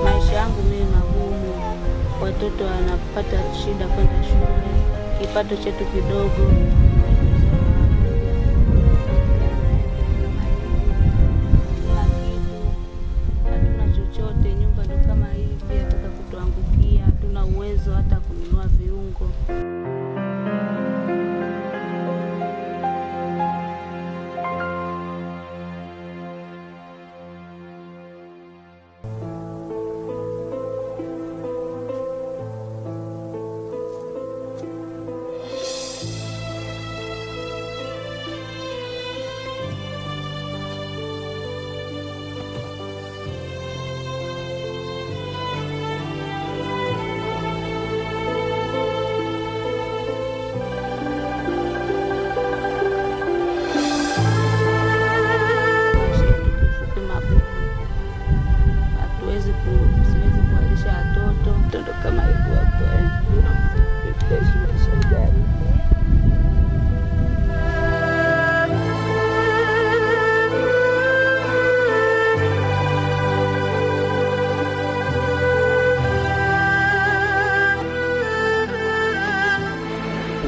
Maisha yangu mimi magumu, watoto wanapata shida kwenda shule, kipato chetu kidogo. Hatuna chochote, nyumba ndo kama hivi, hata kutuangukia, hatuna uwezo hata kununua viungo.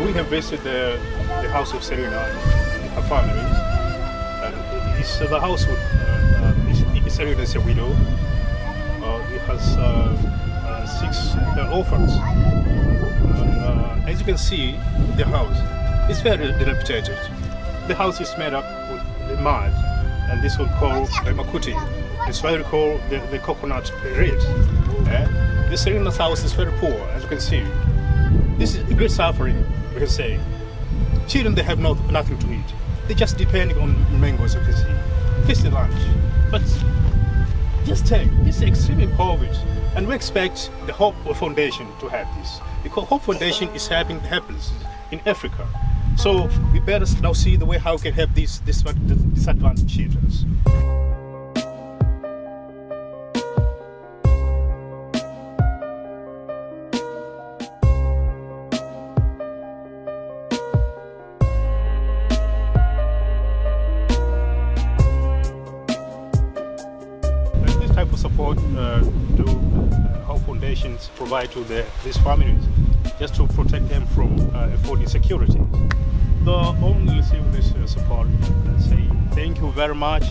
We have visited the house of Serena and her family. It's the house with Serena is a widow. It has 6 orphans. And, as you can see, the house is very dilapidated. The house is made up with mud, and this will call the makuti. It's why we call the coconut reeds. The Serena's house is very poor, as you can see. This is a great suffering, we can say. Children, they have nothing to eat. They just depending on mangoes, you can see. This is lunch. But just take, this is extremely impoverished. And we expect the Hope Foundation to have this. Because Hope Foundation is helping the helpless in Africa. So we better now see the way how we can help these disadvantaged children. Type of support do Hope Foundations provide to these families just to protect them from food insecurity. The only receive this support say thank you very much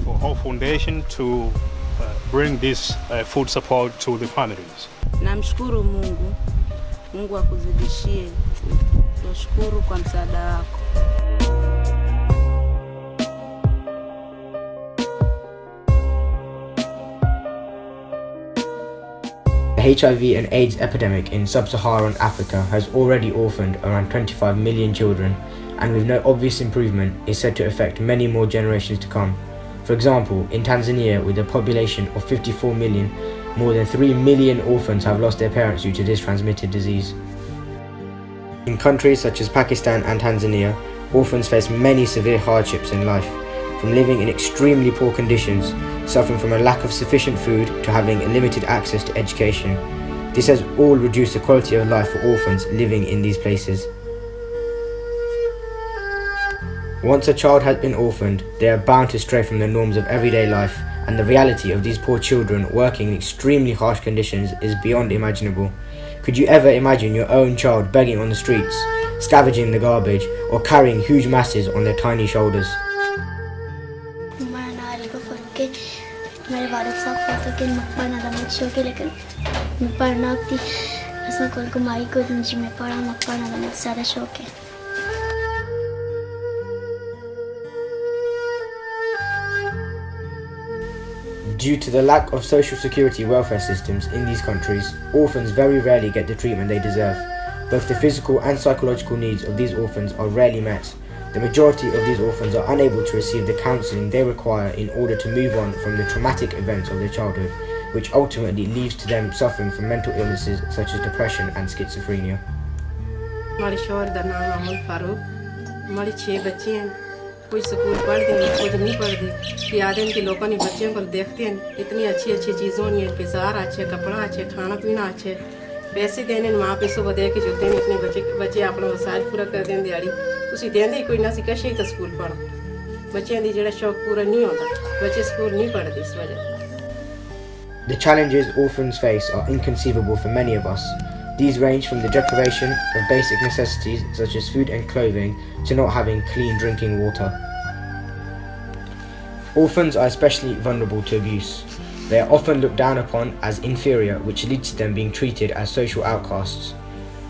for Hope Foundation to bring this food support to the families. Namshukuru Mungu, Mungu akuzidishie. Tunashukuru kwa msaada wako. The HIV and AIDS epidemic in sub-Saharan Africa has already orphaned around 25 million children, and with no obvious improvement is said to affect many more generations to come. For example, in Tanzania, with a population of 54 million, more than 3 million orphans have lost their parents due to this transmitted disease. In countries such as Pakistan and Tanzania, orphans face many severe hardships in life, from living in extremely poor conditions, suffering from a lack of sufficient food, to having limited access to education. This has all reduced the quality of life for orphans living in these places. Once a child has been orphaned, they are bound to stray from the norms of everyday life, and the reality of these poor children working in extremely harsh conditions is beyond imaginable. Could you ever imagine your own child begging on the streets, scavenging the garbage, or carrying huge masses on their tiny shoulders? मेरे वालिद साहब कहते कि पढ़ना था मुझे के लेकिन पढ़ना थी ऐसा कोई कमाई को जी में पढ़ना था मुझे सारा शौक है. Due to the lack of social security welfare systems in these countries, orphans very rarely get the treatment they deserve. Both the physical and psychological needs of these orphans are rarely met. The majority of these orphans are unable to receive the counselling they require in order to move on from the traumatic events of their childhood, which ultimately leads to them suffering from mental illnesses such as depression and schizophrenia. हमारे शौहर का नाम अमन फारूक. हमारे 6 बच्चे हैं. कुछ school पढ़ते हैं, कुछ नहीं पढ़ते. कि आदमी के लोगों ने बच्चों को देखते हैं इतनी अच्छी अच्छी चीज़ों नहीं है, बाजार अच्छे, कपड़ा अच्छे, खाना पीना अच्छे, पैसे देने माँ पे सुबह दे के जोते हैं इतने बच्चे अपना वसाइल पूरा कर दें दिहाड़ी उसी देंदे कोई ना सी कशे तो स्कूल पढ़ो. बच्चों की जो शौक पूरा नहीं होता, बच्चे स्कूल नहीं पढ़ते इस वजह. The challenges orphans face are inconceivable for many of us. These range from the deprivation of basic necessities such as food and clothing to not having clean drinking water. Orphans are especially vulnerable to abuse. They are often looked down upon as inferior, which leads to them being treated as social outcasts.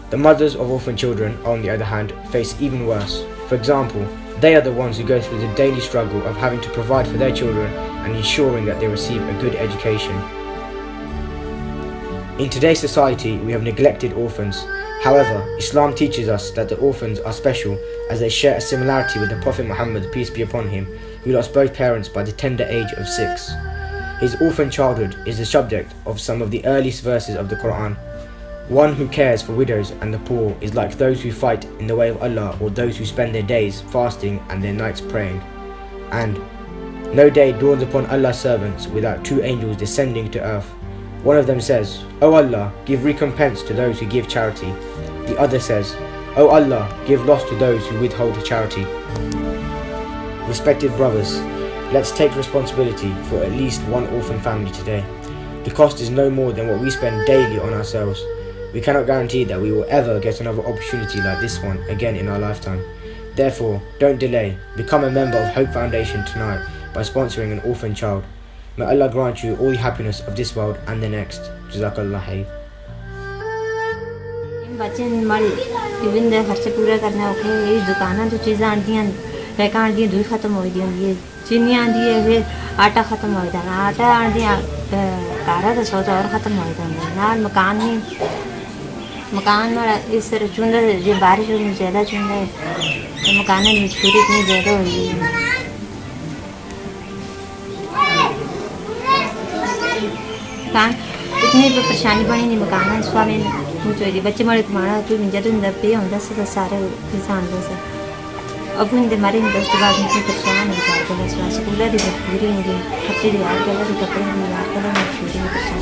The mothers of orphan children, on the other hand, face even worse. For example, they are the ones who go through the daily struggle of having to provide for their children and ensuring that they receive a good education. In today's society, we have neglected orphans. However, Islam teaches us that the orphans are special as they share a similarity with the Prophet Muhammad, peace be upon him, who lost both parents by the tender age of 6. His orphan childhood is the subject of some of the earliest verses of the Quran. One who cares for widows and the poor is like those who fight in the way of Allah or those who spend their days fasting and their nights praying. And no day dawns upon Allah's servants without 2 angels descending to earth. One of them says, "O Allah, give recompense to those who give charity." The other says, "O Allah, give loss to those who withhold charity." Respected brothers, let's take responsibility for at least one orphan family today. The cost is no more than what we spend daily on ourselves. We cannot guarantee that we will ever get another opportunity like this one again in our lifetime. Therefore, don't delay. Become a member of Hope Foundation tonight by sponsoring an orphan child. May Allah grant you all the happiness of this world and the next. Jazakallah khair. बच्चे even they खर्चे पूरा करने औखे. ये दुकाना तो चीज़ां आंदियां लेकर आंदियां दूध खत्म हो गई होंदी है, चीनी आंदी है, फिर आटा खत्म हो जाता है, आटा आंदियां कारा तो सौदा और खत्म हो जाता है. नाल मकान में इस तरह चुंदा जो बारिश में ज़्यादा चुंदा है तो मकान में मजबूरी इतनी ज़्यादा हो गई है. इतनी परेशानी बनी नहीं मकान इस बार में मुझे बच्चे मरे कमाना तो जब पे होता से सारे किसान से अब उनके मारे दोस्त बाद में परेशान हो स्कूल की मजबूरी होगी, खर्चे की यार कलर कपड़े की यार कलर मजबूरी परेशान